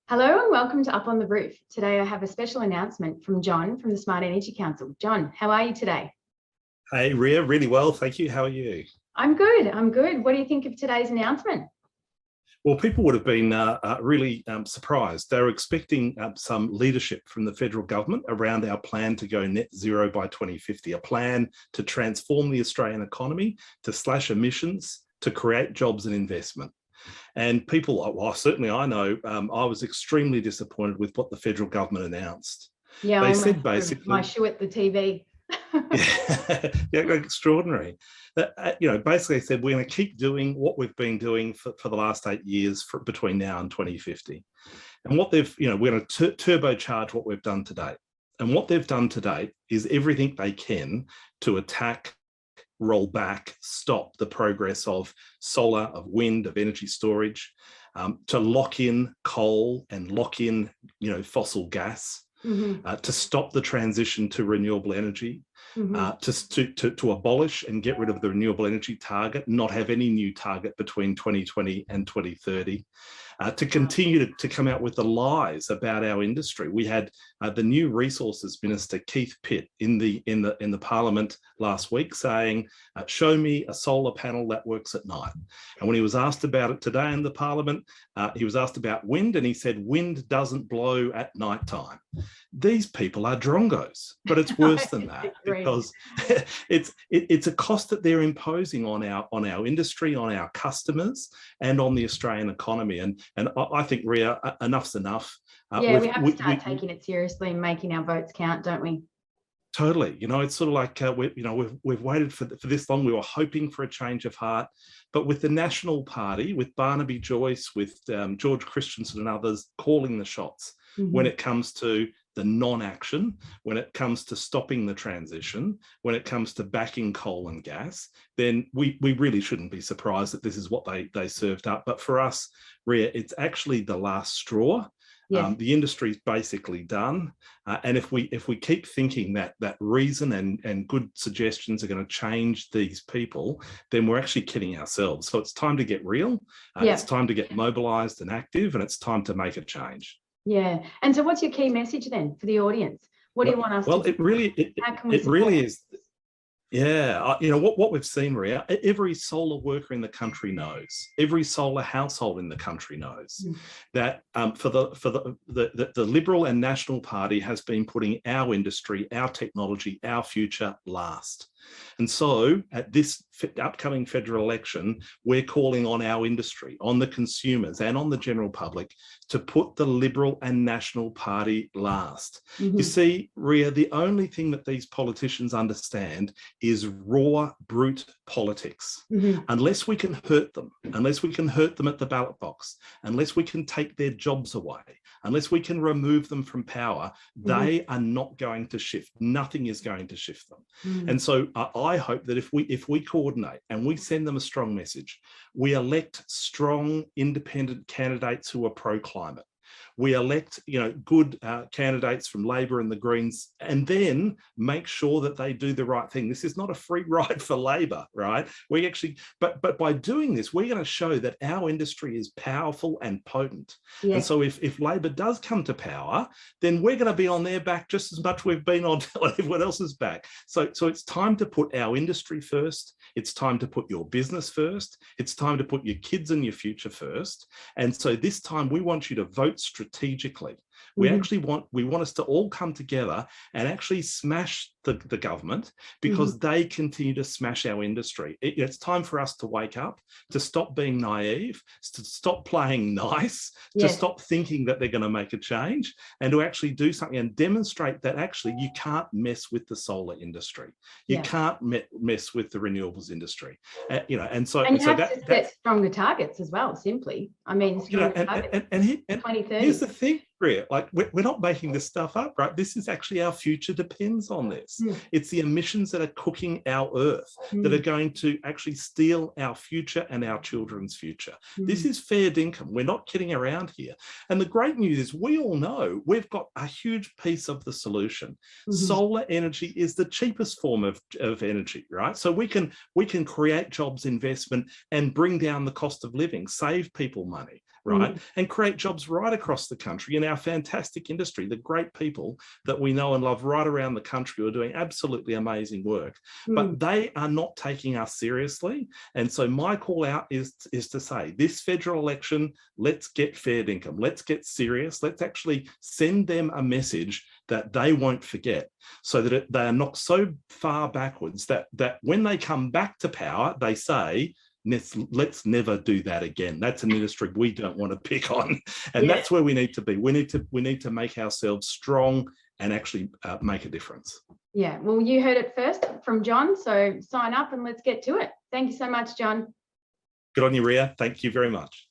Hello and welcome to Up on the Roof. Today I have a special announcement from John from the Smart Energy Council. John, how are you today? Hey, Ria, really well, thank you. How are you? I'm good. What do you think of today's announcement? Well, people would have been really surprised. They were expecting some leadership from the federal government around our plan to go net zero by 2050, a plan to transform the Australian economy, to slash emissions, to create jobs and investment. And people, well, certainly I know, I was extremely disappointed with what the federal government announced. Yeah, They I said basically my shoe at the TV. yeah, extraordinary. Basically said we're going to keep doing what we've been doing for the last 8 years between now and 2050. And what they've, we're going to turbocharge what we've done to date. And what they've done to date is everything they can to attack, roll back, stop the progress of solar, of wind, of energy storage, to lock in coal and lock in, fossil gas. To stop the transition to renewable energy, to abolish and get rid of the renewable energy target, not have any new target between 2020 and 2030, to continue to come out with the lies about our industry. We had the new Resources Minister Keith Pitt in the Parliament last week saying, "Show me a solar panel that works at night." And when he was asked about it today in the Parliament, he was asked about wind, and he said, "Wind doesn't blow at night time." These people are drongos, but it's worse than that because it's a cost that they're imposing on our industry, on our customers, and on the Australian economy. And I think, Ria, enough's enough. Yeah, we have to start taking it seriously and making our votes count, don't we? Totally. It's sort of like we've waited for this long. We were hoping for a change of heart, but with the National Party, with Barnaby Joyce, with George Christensen and others calling the shots when it comes to the non-action, when it comes to stopping the transition, when it comes to backing coal and gas, then we really shouldn't be surprised that this is what they served up. But for us, Ria, it's actually the last straw. Yes. The industry's basically done. And if we keep thinking that reason and good suggestions are going to change these people, then we're actually kidding ourselves. So it's time to get real. It's time to get mobilised and active, and it's time to make a change. Yeah. And so what's your key message then for the audience? What do you want us to do? Well, it really is. Yeah, what we've seen, Ria, every solar worker in the country knows, every solar household in the country knows that for the Liberal and National Party has been putting our industry, our technology, our future last. And so at this upcoming federal election, we're calling on our industry, on the consumers and on the general public to put the Liberal and National Party last. You see, Ria, the only thing that these politicians understand is raw, brute politics. Unless we can hurt them at the ballot box, unless we can take their jobs away, unless we can remove them from power, they are not going to shift. Nothing is going to shift them. And so I hope that if we coordinate and we send them a strong message, we elect strong, independent candidates who are pro-climate. We elect, good candidates from Labor and the Greens, and then make sure that they do the right thing. This is not a free ride for Labor, right? We actually, but by doing this, we're going to show that our industry is powerful and potent. Yeah. And so if Labor does come to power, then we're going to be on their back just as much we've been on everyone else's back. So it's time to put our industry first. It's time to put your business first. It's time to put your kids and your future first. And so this time we want you to vote strategically. We actually want us to all come together and actually smash the government because they continue to smash our industry. It's time for us to wake up, to stop being naive, to stop playing nice, to stop thinking that they're going to make a change, and to actually do something and demonstrate that actually you can't mess with the solar industry. You can't mess with the renewables industry. And so you have to set stronger targets as well, simply. I mean, stronger targets. And 2030. Here's the thing, Ria, like we're not making this stuff up, right? This is actually our future depends on this. It's the emissions that are cooking our earth that are going to actually steal our future and our children's future. This is fair dinkum. We're not kidding around here. And the great news is we all know we've got a huge piece of the solution. Solar energy is the cheapest form of energy, right? So we can create jobs, investment, and bring down the cost of living, save people money. right? And create jobs right across the country in our fantastic industry, the great people that we know and love right around the country who are doing absolutely amazing work. But they are not taking us seriously. And so my call out is to say, this federal election, let's get fair dinkum, let's get serious, let's actually send them a message that they won't forget, so that they are not so far backwards that when they come back to power, they say, let's never do that again. That's an industry we don't want to pick on. And that's where we need to be. We need to make ourselves strong and actually make a difference. Yeah, well, you heard it first from John, so sign up and let's get to it. Thank you so much, John. Good on you, Ria. Thank you very much.